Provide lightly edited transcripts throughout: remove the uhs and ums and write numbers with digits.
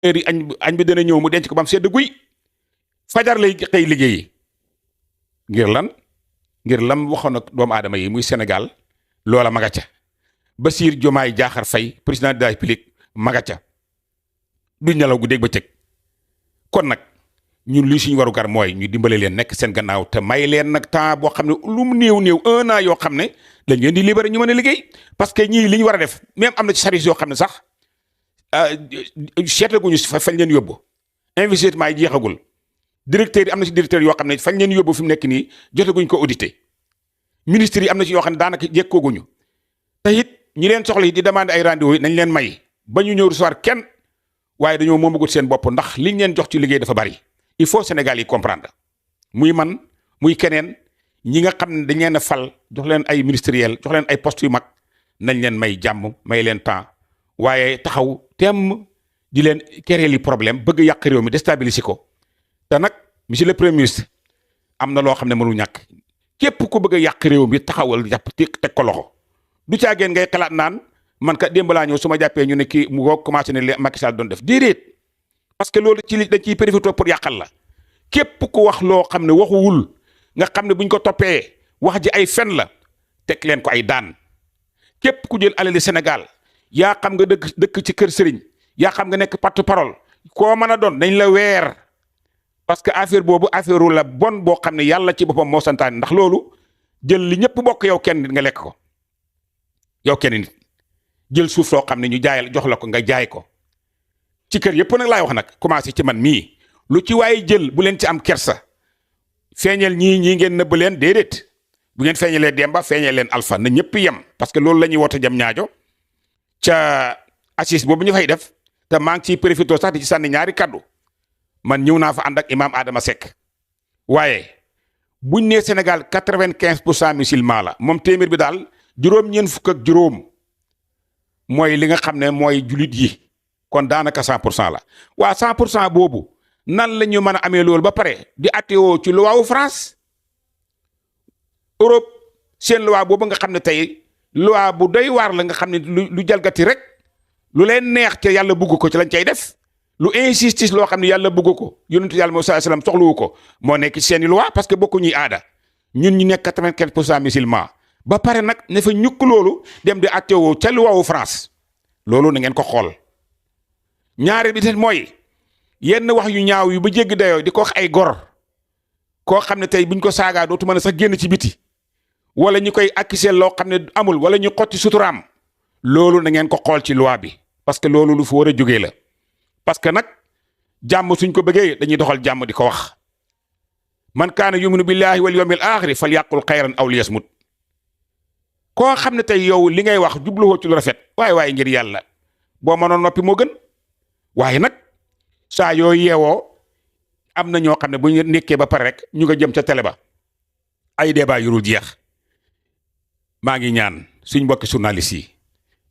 heure yi añ bi dana ñëw mu denc ko ba mu sedd guy fajar lay xëy liggéeyi ngir lan ngir lam waxoon ak doomu aadama yi muy Sénégal loola maga ca Bassirou Diomaye Diakhar Faye président de la République maga ca du nelaw gu dégg ba cëg kon nag ñun lii suñu waru gar mooy ñu dimbale leen nekk seen gannaaw te may leen nag temps boo xam ne lu mu néew 1 an yoo xam ne dañ leen di libéré ñu mën a liggéey parce que ñii li ñu war a def même am na ci service yoo xam ne sax seetlaguñu fañ leen yóbbu investissement yi jeexagul directeur yi am na ci directeur yoo xam ne fañ leen yóbbu fi mu nekk nii jotaguñ ko audité ministre yi am na ci yoo xam ne daanaka jekkooguñu te it ñi leen soxla yi di demander ay rendez-vous yi nañ leen may ba ñu ñëw recevoir kenn waaye dañoo moomagut seen bopp ndax liñ leen jox ci liggéey dafa bari il faut Sénégal yi comprendre muy man muy keneen ñi nga xam ne dañ leen a fal jox leen ay ministériel jox leen ay postes yu mag nañ leen may jàmm may leen temps waaye taxaw temm di leen créer li problème bëgg yàq réew mi déstabiliser ko te nag monsieur le premier ministre am na loo xam ne mënul ñàkk képp ku bëgg a yàq réew mi taxawal jàpp teg ko loxo du caageen ngay xalaat naan man ka démb laa ñëw su ma jàppee ñu ne kii mu ko commencé ne Macky Sall doon def déedéet parce que loolu ci li dañ ciy profité pour yàqal la képp ku wax loo xam ne waxuwul nga xam ne buñ ko toppee wax ji ay fen la teg leen ko ay daan képp ku jël alali Sénégal yaa xam nga dëkk ci kër sëriñ yaa xam nga nekk porte-parole koo mën a doon dañ la weer parce que affaire boobu affaire la bon boo xam ne yàlla ci boppam moo santaane ndax loolu jël li ñëpp bokk yow kenn nit nga lekk ko yow kenn nit jël suuf soo xam ne ñu jaayal jox la ko nga jaay ko ci kër yëpp nag laay wax nag commencé ci man mii lu ci waaye jël bu leen ci am kersa feeñal ñii ngeen nëbb leen déedéet bu ngeen feeñalee Demba feeñal leen Alpha na ñëpp yem parce que loolu la ñuy woote jam ñaajo ca assise boobu ñu fay def te maa ngi ciy profité sax di ci sànni ñaari kaddu man ñëw naa fa ànd ak imam Adama Seck waaye buñ nee Sénégal 95% musulman la moom téeméer bi daal juróom-ñeent fukk ak juróom mooy li nga xam ne mooy julit yi kon daanaka 100% la waa 100% boobu nan la ñu mën a amee loolu ba pare di attewoo ci loi wu France Europe seen loi boobu nga xam ne tey loi bu doy waar la nga xam ne lu jalgati rek lu leen neex ca yàlla bugg ko ci lañ cay def lu insistis loo xam ne yàlla bugg ko yonentu yàlla moo sallallahu alayhi wasallam soxlawu ko moo nekk ci seeni loi parce que bokku ñuy aada ñun ñu nekk 95% musulman ba pare nag ne fa ñukk loolu dem di attewoo ca loi wu France loolu na ngeen ko xool ñaari bi te mooy yenn wax yu ñaaw yu ba jéggi dayoo di ko wax ay gor koo xam ne tey buñ ko saagaa dootu mën a sax génn ci biti wala ñu koy accuser loo xam ne amul wala ñu xotti suturaam loolu na ngeen ko xool ci loi bi parce que loolu lu fa war a jógee la parce que nag jàmm suñ ko bëggee dañuy doxal jàmm di ko wax man kaana yuminu billahi wal yawmil axiri fal yaqul xayran aw liyasmut koo xam ne tey yow li ngay wax jubluwoo ci lu rafet waaye ngir yàlla boo mënoon noppi moo gën waaye nag saa yoo yeewoo am na ñoo xam ne bu ñu nekkee ba pare rek ñu nga jëm ca télé ba ay débat yurul jeex maa ngi ñaan suñ mbokki journaliste yi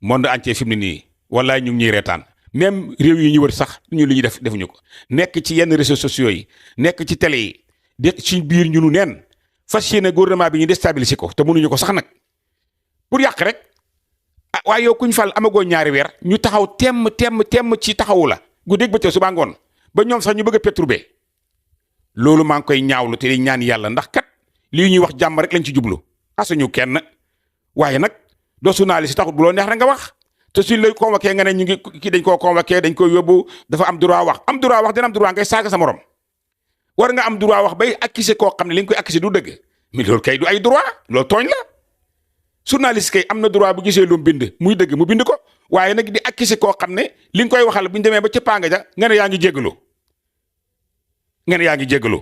monde entier fi mu ne nii wallaay ñu ngi ñuy reetaan même réew yi ñu wër sax ñu li ñuy def defuñu ko nekk ci yenn réseaux sociaux yi nekk ci télé yi de suñ biir ñu nu neen fas yéene gouvernement bi ñu déstabiliser ko te mënuñu ko sax nag pour yàq rek ah waaye yow kuñ fal amagoo ñaari weer ñu taxaw temm ci taxawu la guddeeg bëccëg suba ngoon ba ñoom sax ñu bëgg a perturber loolu maa ngi koy ñaawlu te di ñaan yàlla ndax kat lii ñuy wax jàmm rek lañ ci jublu xasuñu kenn waaye nag doo journaliste taxut bu loo neex rek nga wax te suñ lay convoqué nga ne ñu ngi kii dañ koo convoqué dañ koy yóbbu dafa am droit wax dina am droit ngay saaga sa morom war nga am droit wax bay accuser koo xam ne li nga koy accuser du dëgg mais loolu kay du ay droit loolu tooñ la journaliste kay am na droit bu gisee lu mu bind muy dëgg mu bind ko waaye nag di accuser koo xam ne li nga koy waxal bu ñu demee ba ca panga ja nga ne yaa ngi jéggalu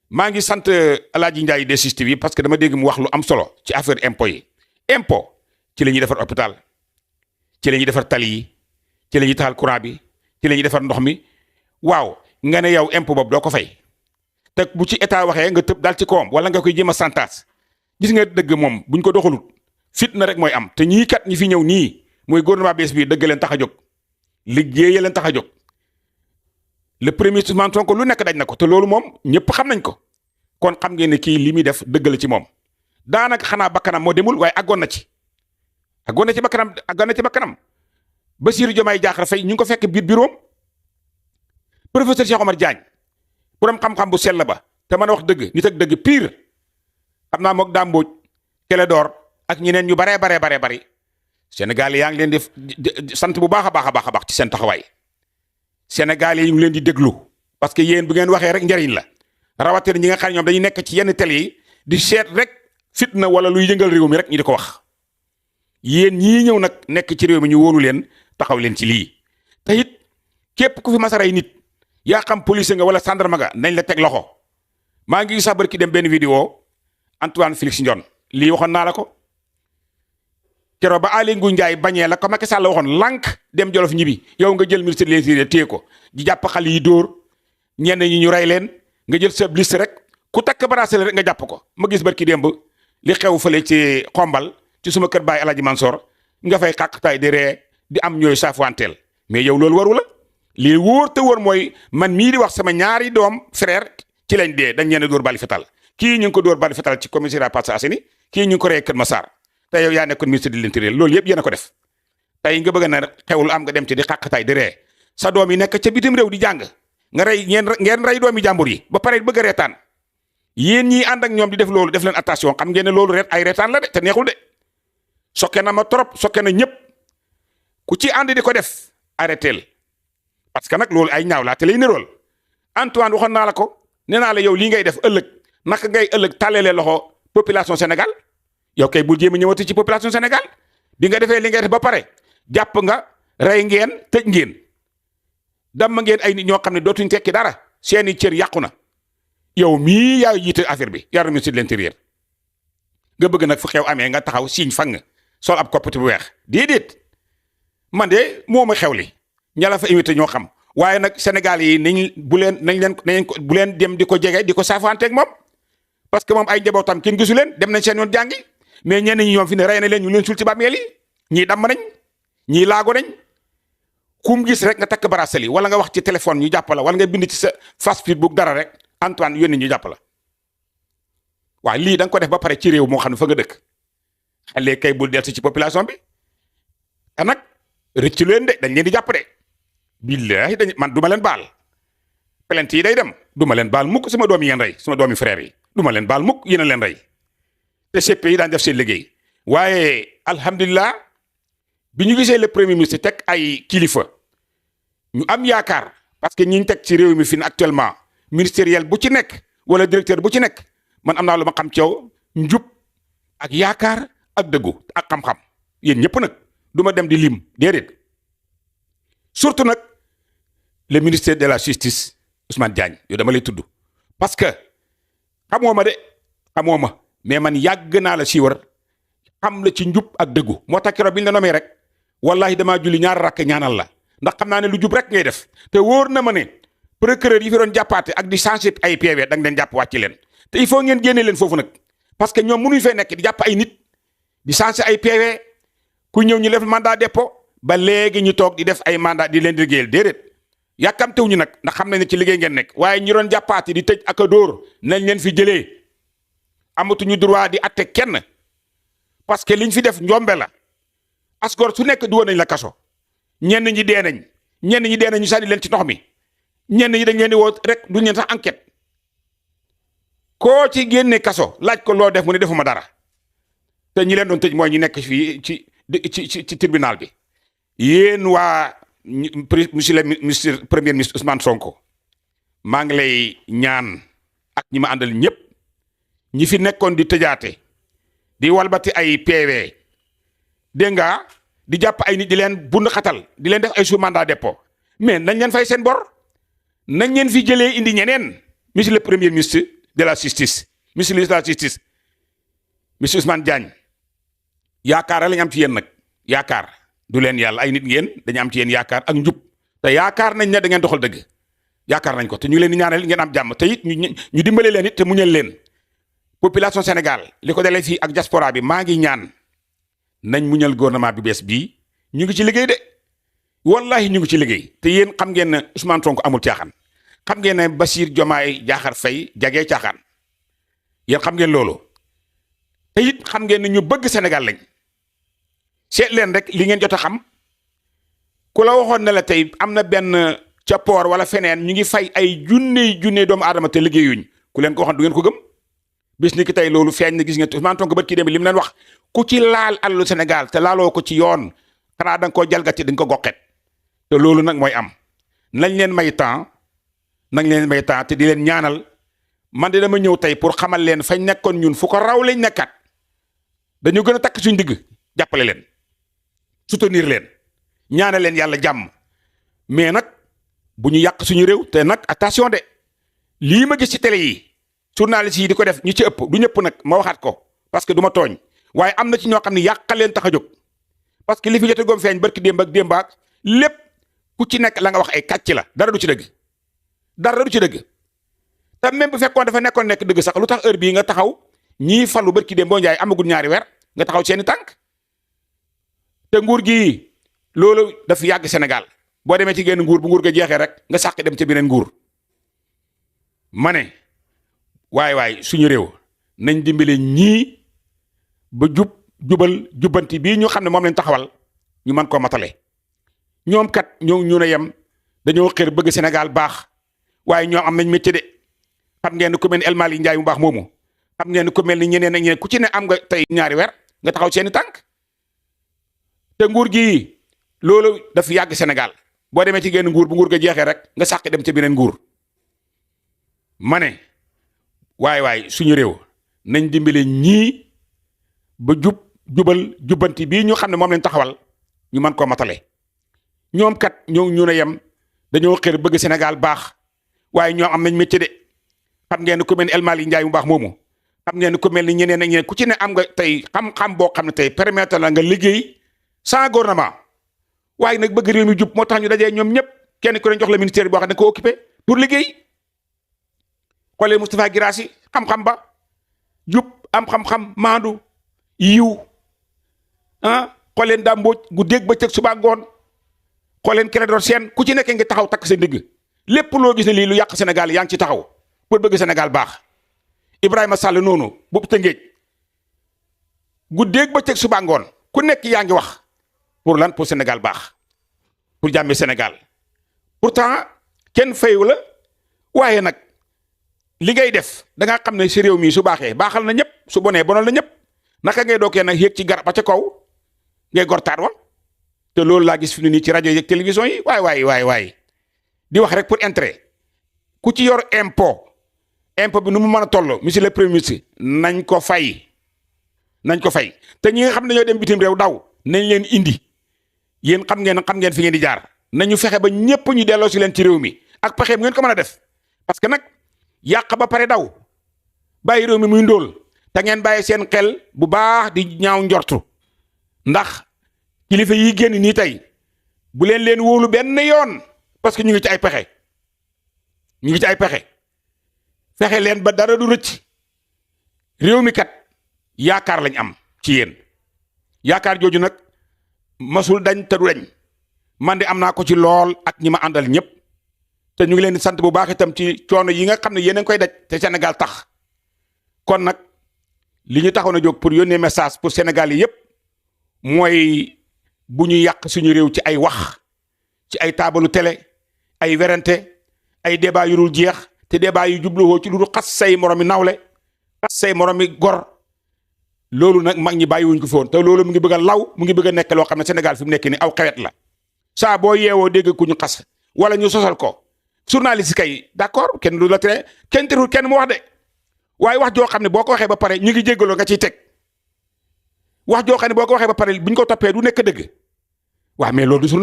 maa ngi sant Alaaji Ndiaye des systèmes yi parce que dama dégg mu wax lu am solo ci affaire impôt yi impôt ci la ñuy defar hôpital ci la ñuy defar tali yi ci la ñuy taxal courant bi ci la ñuy defar ndox mi waaw nga ne yow impôt boobu doo ko fay te bu ci état waxee nga tëb daal ci kawam wala nga koy jéem a santaas gis nga dëgg moom buñ ko doxalut fitna rek mooy am te ñii kat ñi fi ñëw nii mooy gouvernement bees bi dëgg leen tax a jóg liggéey leen tax a jóg le premier ministre Ousmane Sonko lu nekk daj na ko te loolu moom ñëpp xam nañ ko kon xam ngeen ne kii li muy def dëgg la ci moom daanaka xanaa bakkanam moo demul waaye àggoon na ci bakkanam Bassirou Diomaye Diakhar Faye ñu ngi ko fekk biir bureau professeur Cheikh Omar Diagne borom xam-xam bu sell ba te mën a wax dëgg nit ak dëgg pire xam naa moog Damboj Kélédor ak ñeneen ñu baree bari Sénégal yaa ngi leen di sant bu baax a baax ci seen taxawaay Sénégal yi ñu ngi leen di déglu parce que yéen bu ngeen waxee rek njariñ la rawatina ñi nga xam ne ñoom dañuy nekk ci yenn télé yi di seet rek fitna wala luy yëngal réew mi rek ñu di ko wax yéen ñii ñëw nag nekk ci réew mi ñu wóolu leen taxaw leen ci lii te it képp ku fi masaray nit yaa xam police nga wala gendarme nga nañ la teg loxo maa ngi sax barki dem benn vidéo Antoine Félix Ndione lii waxoon naa la ko keroog ba Aly Ngouille Ndiaye bañee la ko Macky Sall waxoon lànk dem Jolof ñibi yow nga jël ministre de l'Intérieur téye ko di jàpp xale yi dóor ñenn ñi ñu rey leen nga jël sa liste rek ku takk bracelet rek nga jàpp ko ma gis barki démb li xew fële ci xombal ci suma kër baay El Hadj Mansour nga fay xàqtaay di ree di am ñooy saafuwanteel mais yow loolu waru la lii wóor te wóor mooy man mii di wax sama ñaari doom frère ci lañ dee dañ leen a dóor bali fetal kii ñu ngi ko dóor bali fetal ci commissariat Parcelles Assainies kii ñu ngi ko rey Kër Massar te yow yaa nekkoon ministre de l'Intérieur loolu yëpp yéen a ko def tey nga bëgg na xewul am nga dem ci di xàqtaay di ree sa doom yi nekk ca bitim réew di jàng nga rey ngeen rey doomi jàmbur yi ba pare bëgg a reetaan yéen ñii ànd ak ñoom di def loolu def leen attention xam ngeen ne loolu ay reetaan la de te neexul de sokke na ma trop sokke na ñëpp ku ci ànd di ko def arrêteel parce que nag loolu ay ñaaw laa te lay nirool Antoine waxoon naa la ko nee naa la yow lii ngay def ëllëg naka ngay ëllëg tàllalee loxo population Sénégal yow kay bul jéem a ñëwati ci population Sénégal bi nga defee li ngay def ba pare jàpp nga rey ngeen tëj ngeen damm ngeen ay nit ñoo xam ne dootuñ tekki dara seeni cër yàqu na yow mii yaa jiite affaire bi yaa ministre de l'Intérieur nga bëgg nag fu xew amee nga taxaw siiñ fang sol ab koppati bu weex déedéet man de moo ma xew li ña la fa invité ñoo xam waaye nag Sénégal yi nañ bu leen dem di ko jege di ko saafanteeg moom parce que moom ay njabootam kenn gisu leen dem nañ seen yoon jàngi mais ñenn ñi ñoom fi ne rey na leen ñu leen sul ci bàmmeel yi ñii damm nañ ñii laago nañ kum gis rek nga takk bracelet wala nga wax ci téléphone ñu jàpp la wala nga bind ci sa Facebook dara rek Antoine yónni ñu jàpp la waaw lii da nga ko def ba pare ci réew moo xam ne fa nga dëkk xale kay bul dellu ci population bi te nag rëcc leen de dañ leen di jàpp de billahi man du ma leen baal plainte yi day dem du ma leen baal mukk sama doom yi ngeen rey sama doomi frère yi du ma leen baal mukk yéen a leen rey te CP yi daan def seen liggéey waaye alhamdulilah bi ñu gisee le premier ministre teg ay kilifa ñu am yaakaar parce que ñi ñu teg ci réew mi fi ne actuellement ministériel bu ci nekk wala directeur bu ci nekk man am naa lu ma xam ci yow njub ak yaakaar ak dëggu ak xam-xam yéen ñëpp nag du ma dem di lim déedéet surtout nag le ministère de la justice Ousmane Diagne yow dama lay tudd parce que xamoo ma de xamoo ma mais man yàgg naa la siiwar xam la ci njub ak dëggu moo tax keroog bi ñu la nomee rek wallahi damaa julli ñaar rakk ñaanal la ndax xam naa ne lu jub rek ngay def te wóor na ma ne procureur yi fi doon jàppaate ak di changer ay PV da nga leen jàpp wàcc leen te il faut ngeen génne leen foofu nag parce que ñoom mënuñ fee nekk di jàpp ay nit di changer ay PV ku ñëw ñu def mandat dépôt ba léegi ñu toog di def ay mandat di leen liggéeyal déedéet yàkkamtew ñu nag ndax xam nañ ne ci liggéey ngeen nekk waaye ñi doon jàppaate di tëj ak a dóor nañ leen fi jëlee amatuñu droit di atte kenn parce que liñ fi def njombe la asgor su nekk duwoon nañ la kaso ñenn ñi dee nañ ñu sànni leen ci ndox mi ñenn ñi dañ leen di woo rek duñ leen sax enquête koo ci génne kaso laaj ko loo def mu ne defuma dara te ñi leen doon tëj mooy ñi nekk fii ci tribunal bi yéen waa monsieur le ministre premier ministre Ousmane Sonko maa ngi lay ñaan ak ñi ma àndal ñëpp ñi fi nekkoon di tëjaate di walbati ay PV dégg nga di jàpp ay nit di leen bund xatal di leen def ay sous mandat dépôt mais nañ leen fay seen bor nañ leen fi jëlee indi ñeneen monsieur le premier ministre de la justice monsieur le ministre de la justice monsieur Ousmane Diagne yaakaar lañ am ci yéen nag yaakaar du leen yàlla ay nit ngeen dañu am ci yéen yaakaar ak njub te yaakaar nañ ne da ngeen doxal dëgg yaakaar nañ ko te ñu leen di ñaanal ngeen am jàmm te it ñu dimbale leen it te muñal leen population Sénégal li ko dalee fii ak diaspora bi maa ngi ñaan nañ muñal gouvernement bi bees bii ñu ngi ci liggéey de wallahi ñu ngi ci liggéey te yéen xam ngeen ne Ousmane Sonko amul caaxaan xam ngeen ne Bassirou Diomaye Diakhar Faye jagee caaxaan yéen xam ngeen loolu te it xam ngeen ne ñu bëgg Sénégal lañ seet leen rek li ngeen jot a xam ku la waxoon ne la tey am na benn ca port wala feneen ñu ngi fay ay junne doomu aadama te liggéeyuñ ku leen ko waxoon du ngeen ko gëm bis ni ki tey loolu feeñ na gis ngeen Ousmane Sonko bët kii dem li mu leen wax ku ci laal alalu Sénégal te laaloo ko ci yoon xanaa da nga koo jalgati da nga ko goqet te loolu nag mooy am nañ leen may temps te di leen ñaanal man de dama ñëw tey pour xamal leen fañ nekkoon ñun fu ko raw lañ nekkaat dañu gën a takk suñ digg jàppale leen soutenir leen ñaanal leen yàlla jàmm mais nag bu ñu yàq suñu réew te nag attention de lii ma gis ci télé yi journalistes yi di ko def ñu ci ëpp du ñëpp nag ma waxaat ko parce que du ma tooñ waaye am na ci ñoo xam ne yàqal leen tax a jóg parce que li fi jotee goom feeñ barki démb ak démbaak lépp ku ci nekk la nga wax ay kàcc la dara du ci dëgg te même bu fekkoon dafa nekk dëgg sax lu tax heure bii nga taxaw ñii falu barki démb boo njaay amagul ñaari weer nga taxaw seeni tànk te nguur gi loolu dafa yàgg Sénégal boo demee ci genn nguur bu nguur ga jeexee rek nga sàq dem ci beneen nguur ma ne waay suñu réew nañ dimbale ñii ba jubbanti bii ñu xam ne moom lañ taxawal ñu mën koo matale ñoom kat ñu ne yem dañoo xër bëgg Sénégal baax waaye ñoom am nañ métier de xam ngeen ku mel ni El Malick Ndiaye mu baax moomu xam ngeen ku mel ni ñeneen ak ñeneen ku ci ne am nga tey ñaari weer nga taxaw seeni tànk te nguur gi loolu dafa yàgg Sénégal boo demee ci genn nguur bu nguur ga jeexee rek nga sàq dem ci beneen nguur ma ne waay suñu réew nañ dimbale ñii ba jubbanti bii ñu xam ne moom lañ taxawal ñu mën koo matale ñoom kat ñu ne yem dañoo xër bëgg Sénégal baax waaye ñoom am nañ métier de xam ngeen ku mel ni El Malick Ndiaye mu baax moomu xam ngeen ku mel ni ñeneen ak ñeneen ku ci ne am nga tey xam-xam boo xam ne tey permettre la nga liggéey sans gouvernement waaye nag bëgg réew mi jub moo tax ñu dajee ñoom ñëpp kenn ku ne jox la ministère boo xam ne ko occupé pour liggéey xoolee Moustapha Guirassy xam-xam ba jub am xam-xam maandu yiw xooleen Dame Mbodj gu dégg ba cëg suba ngoon xooleen Clédor Sène ku ci nekk nga taxaw takk sa ndigg lépp loo gis ne lii lu yàq Sénégal yaa ngi ci taxaw pour bëgg Sénégal baax Ibrahima Sall noonu boobu Tëngéej gu dégg ba cëg suba ngoon ku nekk yaa ngi wax pour lan pour Sénégal baax pour jàmme Sénégal pourtant kenn fayu la waaye nag li ngay def da nga xam ne si réew mi su baaxee baaxal na ñëpp su bonee bonal na ñëpp naka ngay dookee nag yéeg ci garab ba ca kaw ngay gortaat wa te loolu laa gis fi mu nii ci rajo yeeg télévision yi waay di wax rek pour intérêt ku ci yor impôt bi nu mu mën a toll monsieur le premier ministre nañ ko fay te ñi nga xam ne dañoo dem bitim réew daw nañ leen indi yéen xam ngeen fi ngeen di jaar nañu fexe ba ñëpp ñu delloo si leen ci réew mi ak pexe bu ngeen ko mën a def parce que nag yàq ba pare daw bàyyi réew mi muy ndóol te ngeen bàyyi seen xel bu baax di ñaaw njortu ndax kilifa yi génn nii tey bu leen wóolu benn yoon parce que ñu ngi ci ay pexe fexe leen ba dara du rëcc réew mi kat yaakaar lañ am ci yéen yaakaar jooju nag masul dañ te du dañ man de am naa ko ci lool ak ñi ma àndal ñëpp te ñu ngi leen di sant bu baax itam ci coono yi nga xam ne yéen a ngi koy daj te Sénégal tax kon nag li ñu taxoon a jóg pour yónnee message pour Sénégal yi yëpp mooy bu ñu yàq suñu réew ci ay wax ci ay taabalu télé ay werante ay débat yu dul jeex te débat yu jubluwoo ci lu dul xas say moromi nawle xas say moromi gor loolu nag mag ñi bàyyiwuñ ko fi woon te loolu mu ngi bëgg a law mu ngi bëgg a nekk loo xam ne Sénégal fi mu nekk ni aw xewet la saa boo yeewoo dégg ku ñu xas wala ñu sosal ko journaliste kay d'accord kenn du la tere kenn terul kenn mu wax de waaye wax joo xam ne boo ko waxee ba pare ñu ngi jéggaloo nga ciy teg wax joo xam ne boo ko waxee ba pare buñ ko toppee du nekk dëgg waaw mais loolu du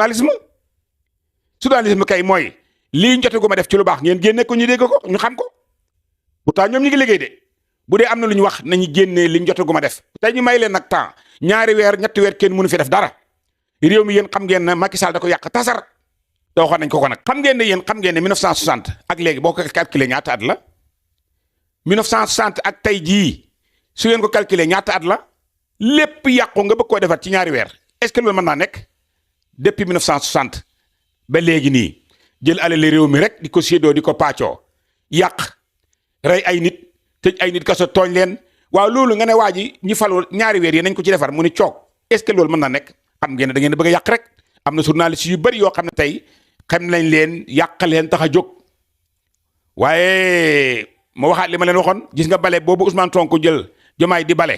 journalisme kay mooy lii jote gu ma def ci lu baax ngeen génne ko ñu dégg ko ñu xam ko pourtant ñoom ñu ngi liggéey de bu dee am na lu ñu wax nañu génnee liñ jote gu ma def tey ñu may leen nag temps ñaari weer ñetti weer kenn mënu fi def dara réew mi yéen xam ngeen ne Macky Sall da ko yàq tasar te waxoon nañ ko nag xam ngeen ne 1960 ak léegi boo ko calculé ñaata at la 1960 ak tey jii su ngeen ko calculé ñaata at la lépp yàqu nga bëgg koo defar ci ñaari weer est-ce que loolu mën naa nekk depuis 1960 ba léegi nii jël alal réew mi rek di ko séddoo di ko pàccoo yàq rey ay nit tëj ay nit kaso tooñ leen waaw loolu nga ne waa ji ñi faloo ñaari weer yi nañ ko ci defar mu ni coog est-ce que loolu mën naa nekk xam ngeen ne da ngeen bëgg a yàq rek am na journaliste yu bëri yoo xam ne tey xam nañ leen yàq leen tax a jóg waaye ma waxaat li ma leen waxoon gis nga bale boobu Ousmane Sonko jël Diomaye di bale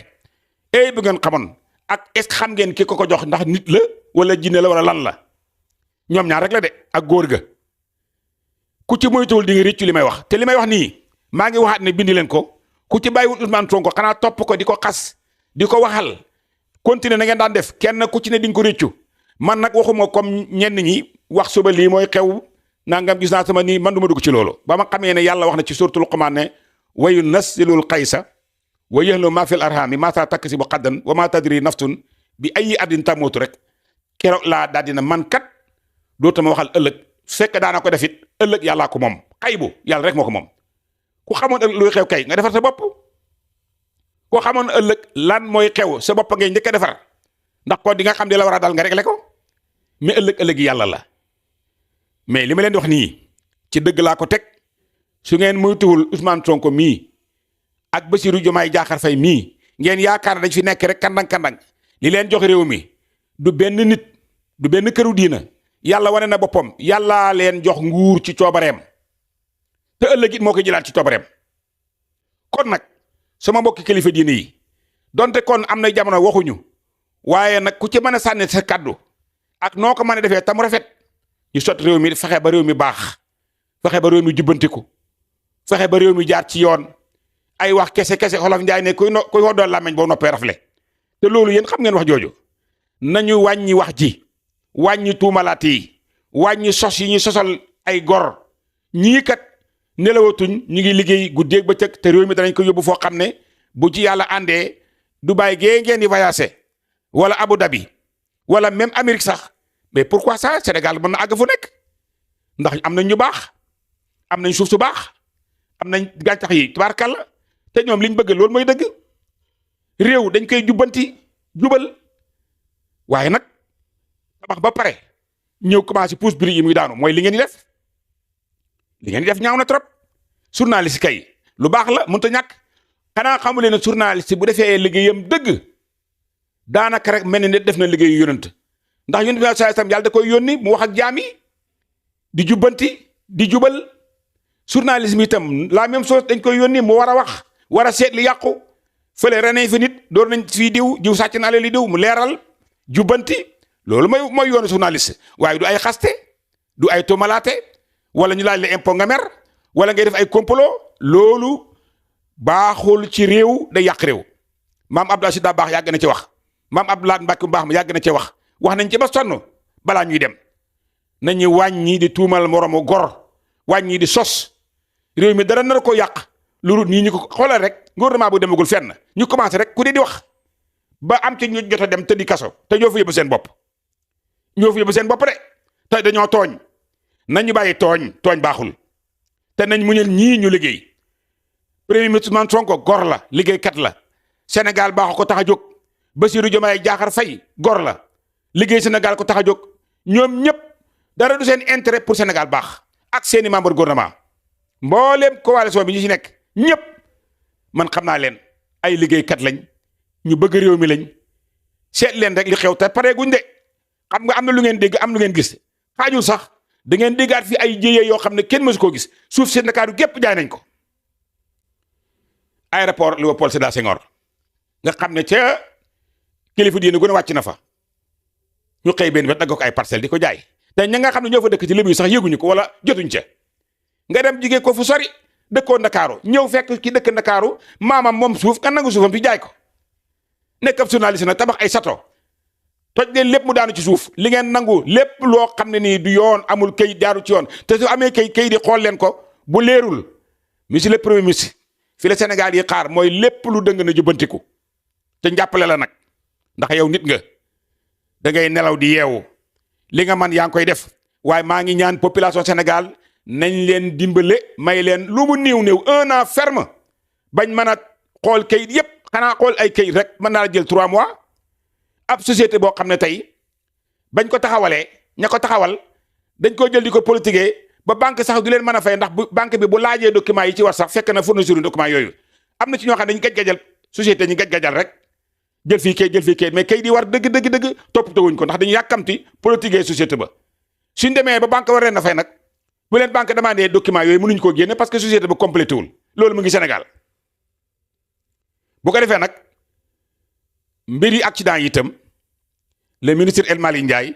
bu ngeen xamoon ak est-ce que xam ngeen ki ko jox ndax nit la wala jinne la wala lan la ñoom ñaar rek la de ak góor ga ku ci moytuwul di nga rëccu li may wax te li may wax nii maa ngi waxaat ne bindi leen ko ku ci bàyyiwul Ousmane Sonko xanaa topp ko di ko xas di ko waxal continuer na ngeen daan def kenn ku ci ne di nga ko rëccu man nag waxuma comme ñenn ñi wax suba lii mooy xew nangam gis naa sama nii man du ma dugg ci loolu ba ma xamee ne yàlla wax na ci suratul Luqmaan ne wa yunazzilul qaysa wa yahlu ma fil arhami ma sa taksibu xaddan wa ma tadri nafsun bi ayyi ardin tamutu rek keroog laa daal dina man kat dootuma waxal ëllëg fekk daana ko defit ëllëg yàllaa ko moom xaybu yàlla rek moo ko moom ku xamoon ëllëg luy xew kay nga defar sa bopp koo xamoon ëllëg lan mooy xew sa bopp ngay njëkk a defar ndax kon di nga xam ne la war a dal nga réglé ko mais ëllëg yàlla la mais li ma leen di wax nii ci dëgg laa ko teg su ngeen moytuwul Ousmane Sonko mii ak Bassirou Diomaye Diakhar Faye mii ngeen yaakaar dañ fi nekk rek kandang li leen jox réew mi du benn nit du benn këru diina yàlla wane na boppam yàllaa leen jox nguur ci coobareem te ëllëg it moo koy jëlaat ci coobareem kon nag sama mbokki kilifa diine yi donte kon am na jamono waxuñu waaye nag ku ci mën a sànni sa kaddu ak noo ko mën a defee tam rafet ñu sot réew mi fexe ba réew mi baax fexe ba réew mi jubbantiku fexe ba réew mi jaar ci yoon ay wax kese xolof njaay ne kuy woddoo làmmeñ boo noppee rafle te loolu yéen xam ngeen wax jooju nañu wàññi wax ji wàññi tuumalaat yi wàññi sos yi ñuy sosal ay gor ñii kat nelawatuñ ñu ngi liggéey guddeeg bëccëg te réew mi danañ ko yóbbu foo xam ne bu ci yàlla àndee Dubaï gee ngeen di voyagé wala Abu Dhabi wala même Amérique sax mais pourquoi ça Sénégal mën na àgg fu nekk ndax am nañ ñu baax am nañ suuf su baax am nañ gàncax yi tubaarkàlla te ñoom liñ bëgg loolu mooy dëgg réew dañ koy jubbanti jubal waaye nag tabax ba pare ñëw commencé pousse briques yi muy daanu mooy li ngeen di def ñaaw na trop journaliste kay lu baax la mënut a ñàkk xanaa xamu leen ne journaliste bu defee liggéeyam dëgg daanaka rek mel ni def na liggéeyu yonent ndax yonent bi sallallahu alayhi wasallam yàlla da koy yónni mu wax ak jaam yi di jubbanti di jubal journalisme itam la même chose dañ koy yónni mu war a wax war a seet li yàqu fële reney fi nit door nañ fii diw sàcc na li diw mu leeral jubbanti loolu mooy yoonu journaliste waaye du ay xaste du ay tomalaate wala ñu laaj la impôt nga mer wala ngay def ay complot loolu baaxul ci réew day yàq réew maam Abdou Aziz Dabakh yàgg na ci wax maam Abdoulaye Mbacke bu baax ma yàgg na ci wax nañ ci ba sonn balaa ñuy dem nañu wàññi di tuumal moromu gor wàññi di sos réew mi dara nar ko yàq lu nii ñu ko xoolal rek gouvernement bu demagul fenn ñu commencé rek ku di wax ba am ci ñu jot a dem tëddi kaso te ñoo fa yóbbu seen bopp de te dañoo tooñ nañu bàyyi tooñ baaxul te nañ muñal ñii ñu liggéey premier ministre Ousmane Sonko gor la liggéeykat la Sénégal baaxu ko tax a jóg Bassirou Diomaye Diakhar Faye gor la liggéey Sénégal ko tax a jóg ñoom ñëpp dara du seen intérêt pour Sénégal baax ak seeni membre gouvernement mbooleem coalition bi ñu ci nekk ñëpp man xam naa leen ay liggéeykat lañ ñu bëgg réew mi lañ seet leen rek li xew te pareeguñ de xam nga am na lu ngeen dégg am lu ngeen gis xaajul sax da ngeen déggaat fi ay jéyee yoo xam ne kenn mësu koo gis suuf si Ndakaaru gépp jaay nañ ko aéroport Léopold Sédar Senghor nga xam ne ca kilifa diine gën a wàcc na fa ñu xëy benn bët dagg ko ay parcelle di ko jaay te ña nga xam ne ñoo fa dëkk ci lébu yi sax yëguñu ko wala jotuñ ca nga dem jigee ko fu sori dëkkoo Ndakaaru ñëw fekk ki dëkk Ndakaaru maamam moom suuf nga nangu suufam di jaay ko nekk ab journaliste nag tabax ay sato toj leen lépp mu daanu ci suuf li ngeen nangu lépp loo xam ne nii du yoon amul kayit jaaru ci yoon te su amee kayit di xool leen ko bu leerul monsieur le premier ministre fi la Sénégal yi xaar mooy lépp lu dëng na jubbantiku te njàppale la nag ndax yow nit nga da ngay nelaw di yeewu li nga man yaa ngi koy def waaye maa ngi ñaan population Sénégal nañ leen dimbale may leen lu mu néew 1 an ferme bañ mën a xool kayit yépp xanaa xool ay kayit rek mën naa la jël 3 mois ab société boo xam ne tey bañ ko taxawalee ña ko taxawal dañ ko jël di ko politiquer ba banque sax du leen mën a fay ndax bu banque bi bu laajee documents yi ci war sax fekk na fourniture document yooyu am na ci ñoo xam ne dañu gaj-gajal société ñu gaj-gajal rek jël fii kayit mais kayit yi war dëgg toppatoo wuñ ko ndax dañu yàkkamti politiquer société ba suñ demee ba banque war leen na fay nag bu leen banque demandé document yooyu mënuñ koo génne parce que société ba complété wul loolu mu ngi Sénégal bu ko defee nag mbiri accident yi itam le ministre El Malick Ndiaye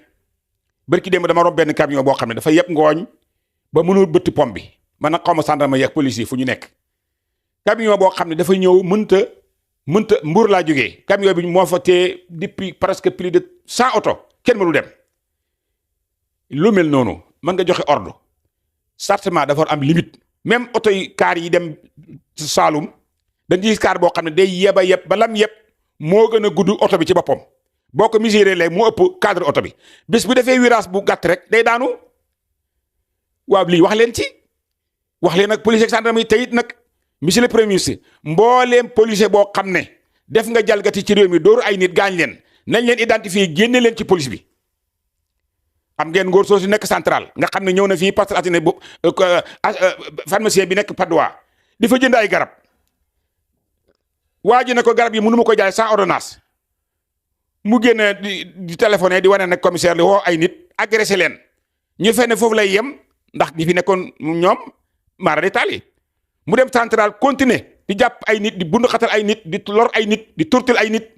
barki démb dama romb benn camion boo xam ne dafa yeb ngooñ ba mënul bëtt pom bi man nag xaw ma gendarme yeeg police yi fu ñu nekk camion boo xam ne dafa ñëw mënta Mbour laa jógee camion bi moo fa tee depuis presque plus de 100 oto kenn mënu dem lu mel noonu mën nga joxe ordre certainement dafa am limite même oto yi kaar yi dem Saalum dañ gis kaar boo xam ne day yeb ba lam yeb moo gën a gudd oto bi ci boppam boo ko mesuré léegi moo ëpp cadre oto bi bés bu defee virage bu gàtt rek day daanu waaw lii wax leen ci wax leen nag police ak gendarme yi teyit nag monsieur le premier ministre mbooleem policier boo xam ne def nga jalgati ci réew mi dóoru ay nit gaañ leen nañ leen identifier génne leen ci police bi xam ngeen ngóor soosu nekk central nga xam ne ñëw na fii Parcelles Assainies bu pharmacien bi nekk Padois di fa jënd ay garab waa ji ne ko garab yi mënu ma ko jaay sans ordonnance mu génn di téléphoné di wane nag commissaire li woo ay nit agressé leen ñu fenn foofu lay yem ndax ñi fi nekkoon ñoom mara de taali mu dem central continuer di jàpp ay nit di bundu xatal ay nit di lor ay nit di turtil ay nit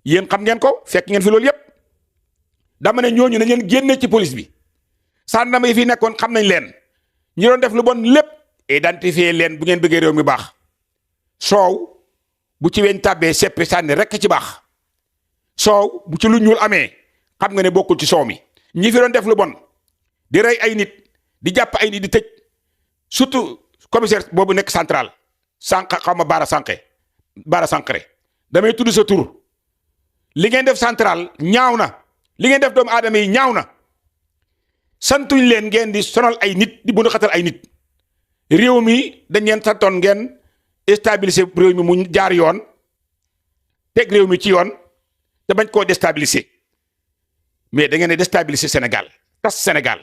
yéen xam ngeen ko fekk ngeen fi loolu yépp dama ne ñooñu nañ leen génne ci police bi sànnama yi fi nekkoon xam nañ leen ñi doon def lu bon lépp identifier leen bu ngeen bëggee réew mi baax soow bu ci weñ tàbbee seppi sànni rekk ci baax soow bu ci lu ñuul amee xam nga ne bokkul ci soow mi ñi fi doon def lu bon di rey ay nit di jàpp ay nit di tëj surtout commissaire boobu nekk central sànq xaw ma Baara Sànqare damay tudd sa tur li ngeen def central ñaaw na li ngeen def doomu aadama yi ñaaw na santuñ leen ngeen di sonal ay nit di bundu xatal ay nit réew mi dañ leen santoon ngeen stabiliser réew mi mu jaar yoon teg réew mi ci yoon te bañ koo déstabiliser mais da ngeen di déstabiliser Sénégal tas Sénégal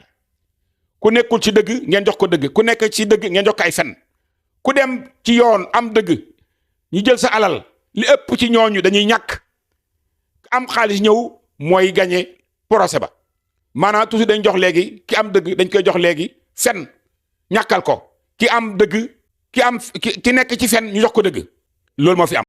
ku nekkul ci dëgg ngeen jox ko dëgg ku nekk ci dëgg ngeen jox ko ay fen ku dem ci yoon am dëgg ñu jël sa alal li ëpp ci ñooñu dañuy ñàkk am xaalis ñëw mooy gagné procès ba maanaam toujours dañ jox léegi ki am dëgg dañ koy jox léegi fen ñàkkal ko ki am dëgg ki nekk ci fen ñu jox ko dëgg loolu moo fi am